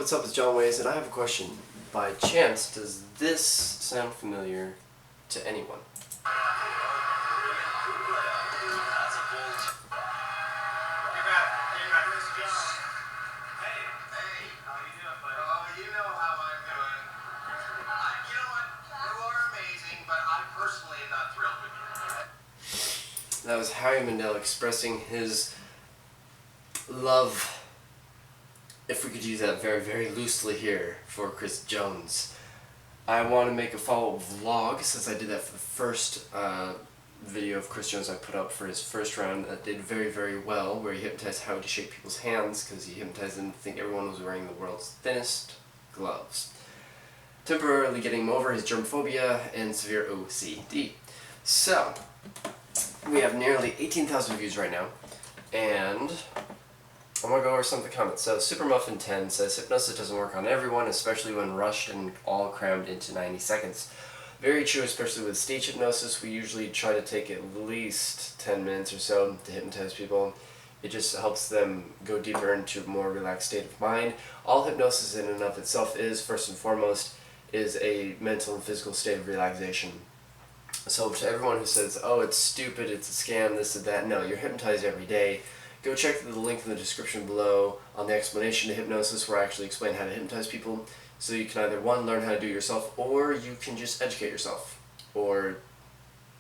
what's up? It's John Ways, and I have a question. By chance, does this sound familiar to anyone? That was Howie Mandel expressing his love, if we could use that very, very loosely here, for Chris Jones. I want to make a follow-up vlog, since I did that for the first video of Chris Jones I put up for his first round. That did very, very well, where he hypnotized Howie to shake people's hands, because he hypnotized them to think everyone was wearing the world's thinnest gloves, temporarily getting him over his germophobia and severe OCD. So, we have nearly 18,000 views right now, and I want to go over some of the comments. So, SuperMuffin10 says, hypnosis doesn't work on everyone, especially when rushed and all crammed into 90 seconds. Very true, especially with stage hypnosis. We usually try to take at least 10 minutes or so to hypnotize people. It just helps them go deeper into a more relaxed state of mind. All hypnosis in and of itself is, first and foremost, is a mental and physical state of relaxation. So to everyone who says, oh, it's stupid, it's a scam, this and that, no, you're hypnotized every day. Go check the link in the description below on the explanation to hypnosis, where I actually explain how to hypnotize people. So you can either, one, learn how to do it yourself, or you can just educate yourself, or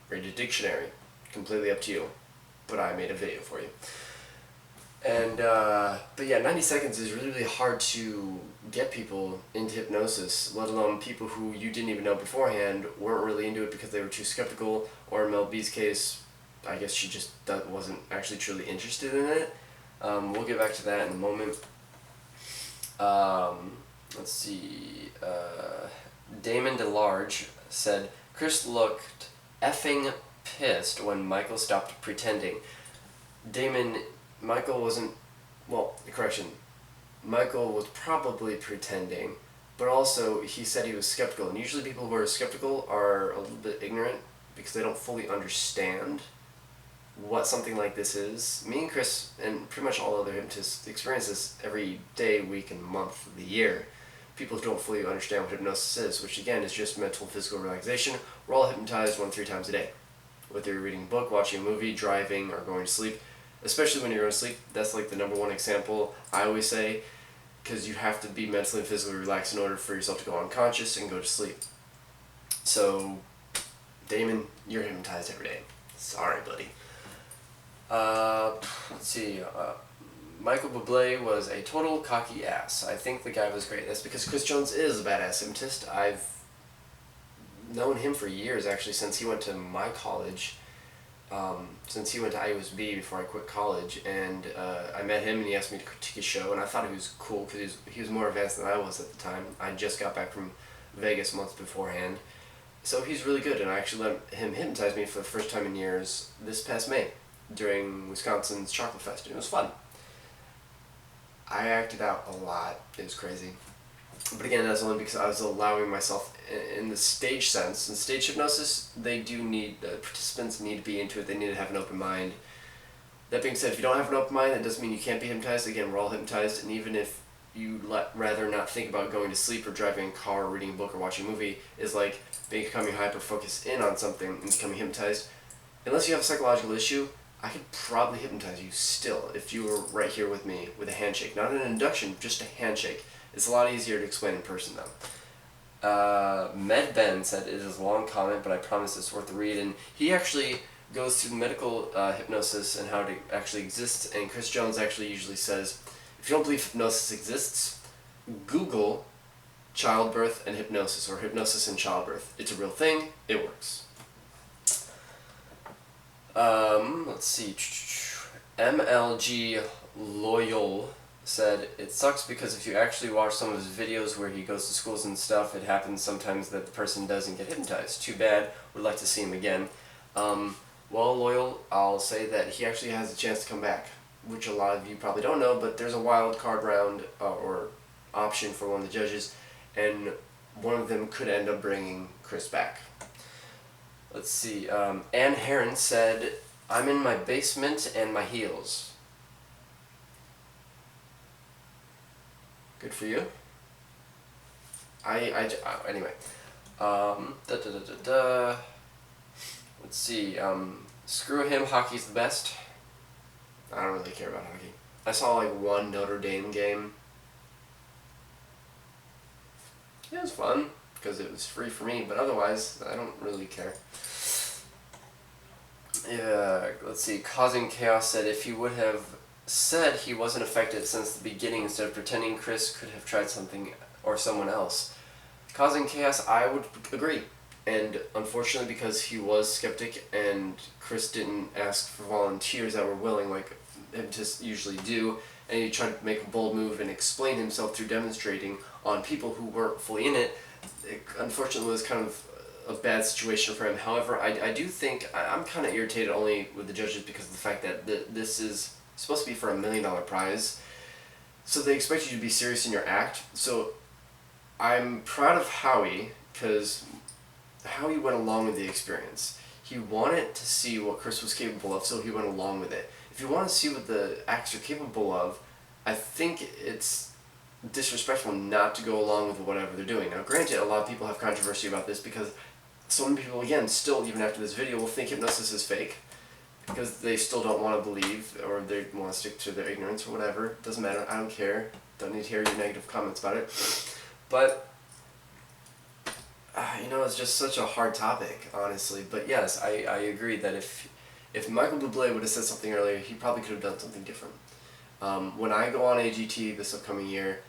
read a dictionary. Completely up to you. But I made a video for you. And, but yeah, 90 seconds is really, really hard to get people into hypnosis, let alone people who you didn't even know beforehand weren't really into it because they were too skeptical, or in Mel B's case, I guess she just wasn't actually truly interested in it. We'll get back to that in a moment. Let's see, Damon DeLarge said, Chris looked effing pissed when Michael stopped pretending. Damon, Michael wasn't, well, correction, Michael was probably pretending, but also he said he was skeptical, and usually people who are skeptical are a little bit ignorant because they don't fully understand what something like this is. Me and Chris, and pretty much all other hypnotists, experience this every day, week, and month of the year. People who don't fully understand what hypnosis is, which again is just mental and physical relaxation. We're all hypnotized 1-3 times a day. Whether you're reading a book, watching a movie, driving, or going to sleep. Especially when you're going to sleep, that's like the #1 example I always say, because you have to be mentally and physically relaxed in order for yourself to go unconscious and go to sleep. So, Damon, you're hypnotized every day. Sorry, buddy. Let's see, Michael Buble was a total cocky ass. I think the guy was great. That's because Chris Jones is a badass hypnotist. I've known him for years, actually, since he went to my college. Since he went to IUSB before I quit college, and I met him and he asked me to critique his show, and I thought he was cool because he was more advanced than I was at the time. I just got back from Vegas months beforehand. So he's really good, and I actually let him hypnotize me for the first time in years this past May during Wisconsin's Chocolate Fest, and it was fun. I acted out a lot. It was crazy. But again, that's only because I was allowing myself, in the stage sense, in stage hypnosis, they do need, participants need to be into it, they need to have an open mind. That being said, if you don't have an open mind, that doesn't mean you can't be hypnotized. Again, we're all hypnotized, and even if you rather not think about going to sleep or driving a car or reading a book or watching a movie, is like becoming hyper-focused in on something and becoming hypnotized. Unless you have a psychological issue, I could probably hypnotize you still if you were right here with me with a handshake. Not an induction, just a handshake. It's a lot easier to explain in person, though. MedBen said, it is a long comment, but I promise it's worth a read. And he actually goes through medical hypnosis and how it actually exists. And Chris Jones actually usually says, if you don't believe hypnosis exists, Google childbirth and hypnosis, or hypnosis and childbirth. It's a real thing. It works. Let's see. MLG Loyal said, it sucks because if you actually watch some of his videos where he goes to schools and stuff, it happens sometimes that the person doesn't get hypnotized. Too bad. Would like to see him again. Well, Loyal, I'll say that he actually has a chance to come back, which a lot of you probably don't know, but there's a wild card round or option for one of the judges, and one of them could end up bringing Chris back. Let's see. Ann Heron said, I'm in my basement and my heels. Good for you. Anyway. Let's see. Screw him. Hockey's the best. I don't really care about hockey. I saw like one Notre Dame game. It was fun because it was free for me, but otherwise I don't really care. Yeah, let's see. Causing Chaos said if he would have said he wasn't affected since the beginning instead of pretending Chris could have tried something or someone else. Causing Chaos, I would agree. And unfortunately, because he was skeptic and Chris didn't ask for volunteers that were willing like hypnotists usually do, and he tried to make a bold move and explain himself through demonstrating on people who weren't fully in it, unfortunately was kind of a bad situation for him. However, I do think, I'm kind of irritated only with the judges because of the fact that this is supposed to be for $1 million prize. So they expect you to be serious in your act. So I'm proud of Howie because Howie went along with the experience. He wanted to see what Chris was capable of, so he went along with it. If you want to see what the acts are capable of, I think it's disrespectful not to go along with whatever they're doing. Now, granted, a lot of people have controversy about this because so many people, again, still, even after this video, will think hypnosis is fake because they still don't want to believe or they want to stick to their ignorance or whatever. Doesn't matter. I don't care. Don't need to hear your negative comments about it. But it's just such a hard topic, honestly. But yes, I agree that if Michael Buble would have said something earlier, he probably could have done something different. When I go on AGT this upcoming year,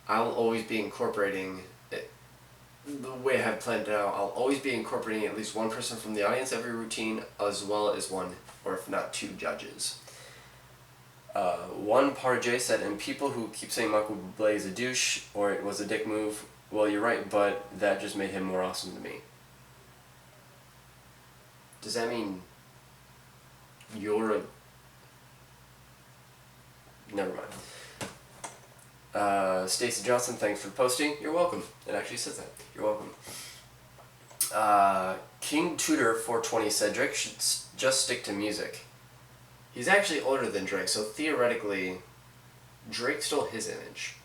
I'll always be incorporating it, the way I have planned it out. I'll always be incorporating at least one person from the audience every routine, as well as one, or if not two, judges. One part J said, and people who keep saying Michael Buble is a douche or it was a dick move, well, you're right, but that just made him more awesome to me. Does that mean you're a... Never mind. Stacy Johnson, thanks for posting. You're welcome. It actually says that. You're welcome. King Tudor 420 said Drake should just stick to music. He's actually older than Drake, so theoretically, Drake stole his image.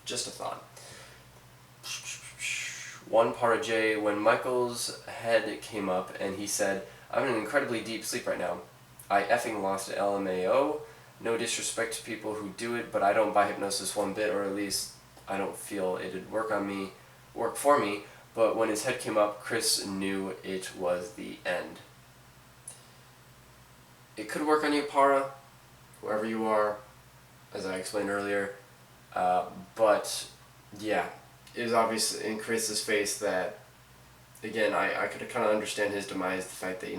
Just a thought. One part of J, when Michael's head came up and he said, I'm in an incredibly deep sleep right now. I effing lost LMAO. No disrespect to people who do it, but I don't buy hypnosis one bit, or at least I don't feel it'd work for me. But when his head came up, Chris knew it was the end. It could work on you, Para, whoever you are, as I explained earlier. But yeah, it was obvious in Chris's face that, again, I could kind of understand his demise, the fact that,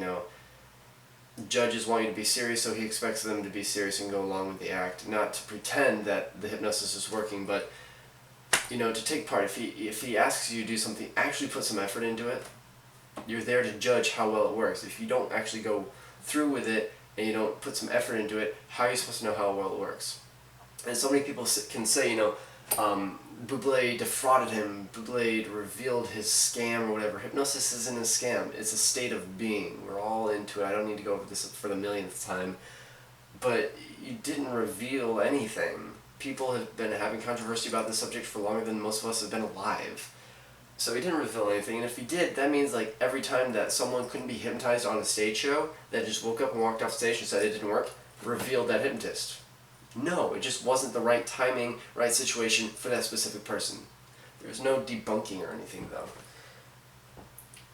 judges want you to be serious, so he expects them to be serious and go along with the act, not to pretend that the hypnosis is working, but to take part. If he asks you to do something, actually put some effort into it. You're there to judge how well it works. If you don't actually go through with it and you don't put some effort into it, how are you supposed to know how well it works? And so many people can say, Buble defrauded him, Buble revealed his scam or whatever. Hypnosis isn't a scam, it's a state of being. We're all into it. I don't need to go over this for the millionth time. But you didn't reveal anything. People have been having controversy about this subject for longer than most of us have been alive. So he didn't reveal anything, and if he did, that means like every time that someone couldn't be hypnotized on a stage show, that just woke up and walked off stage and said it didn't work, revealed that hypnotist. No, it just wasn't the right timing, right situation for that specific person. There was no debunking or anything, though.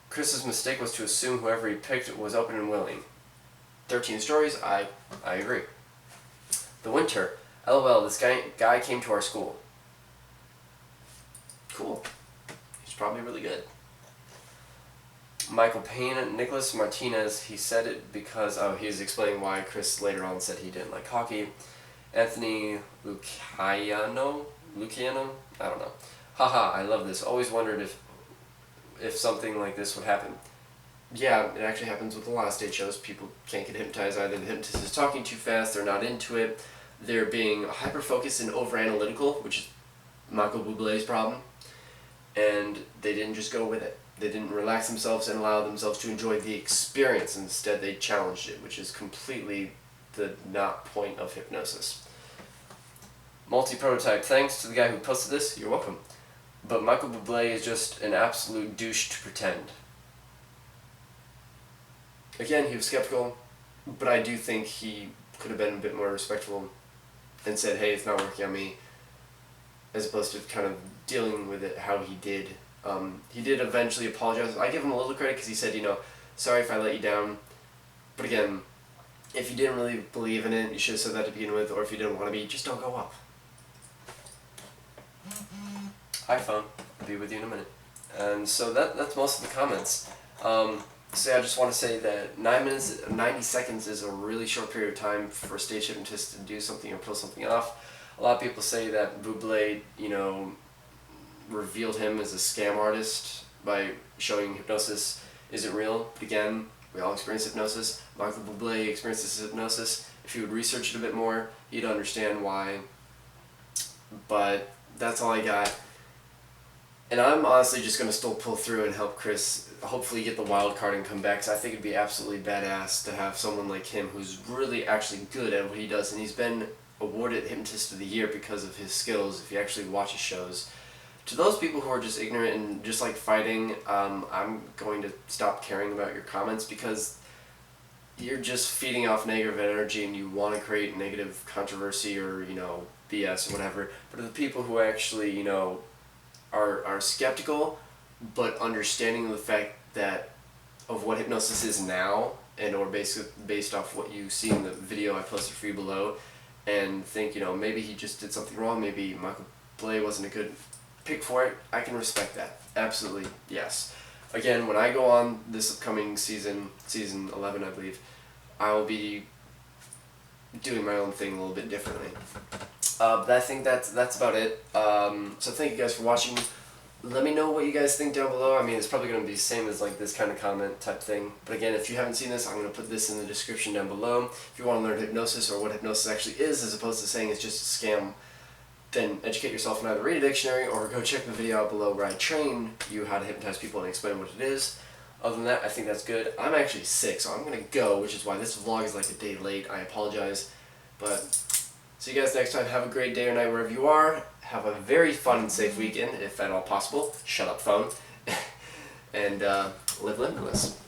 Chris's mistake was to assume whoever he picked was open and willing. 13 stories, I agree. The Winter, LOL, this guy came to our school. Cool. He's probably really good. Michael Payne, Nicholas Martinez, he said it because, he was explaining why Chris later on said he didn't like hockey. Anthony Luciano, I don't know. Haha, I love this. Always wondered if something like this would happen. Yeah, it actually happens with a lot of stage shows. People can't get hypnotized. Either the hypnotist is talking too fast, they're not into it, they're being hyper-focused and over-analytical, which is Michael Bublé's problem, and they didn't just go with it. They didn't relax themselves and allow themselves to enjoy the experience. Instead, they challenged it, which is completely the not point of hypnosis. Multi-prototype, thanks to the guy who posted this, you're welcome. But Michael Buble is just an absolute douche to pretend. Again, he was skeptical, but I do think he could have been a bit more respectful and said, hey, it's not working on me, as opposed to kind of dealing with it how he did. He did eventually apologize. I give him a little credit because he said, sorry if I let you down. But again, if you didn't really believe in it, you should have said that to begin with, or if you didn't want to be, just don't go up. Hi phone, I'll be with you in a minute. And so that's most of the comments. So I just want to say that 9 minutes, 90 seconds is a really short period of time for a stage hypnotist to do something or pull something off. A lot of people say that Buble, revealed him as a scam artist by showing hypnosis isn't real. But again, we all experience hypnosis. Michael Buble experiences hypnosis. If he would research it a bit more, he'd understand why. But that's all I got. And I'm honestly just going to still pull through and help Chris hopefully get the wild card and come back, because I think it'd be absolutely badass to have someone like him who's really actually good at what he does, and he's been awarded Hypnotist of the Year because of his skills if you actually watch his shows. To those people who are just ignorant and just like fighting, I'm going to stop caring about your comments, because you're just feeding off negative energy and you want to create negative controversy or, BS or whatever. But the people who actually, are skeptical but understanding the fact that of what hypnosis is now, and or based off what you see in the video I posted for you below, and think, maybe he just did something wrong, maybe Michael Buble wasn't a good pick for it, I can respect that. Absolutely, yes. Again, when I go on this upcoming season 11 I believe, I will be doing my own thing a little bit differently. But I think that's about it. So thank you guys for watching. Let me know what you guys think down below. I mean, it's probably going to be the same as like this kind of comment type thing. But again, if you haven't seen this, I'm going to put this in the description down below. If you want to learn hypnosis or what hypnosis actually is, as opposed to saying it's just a scam, then educate yourself and either read a dictionary or go check the video out below where I train you how to hypnotize people and explain what it is. Other than that, I think that's good. I'm actually sick, so I'm going to go, which is why this vlog is like a day late. I apologize. But see you guys next time. Have a great day or night wherever you are. Have a very fun and safe weekend, if at all possible. Shut up, phone. And live limitless.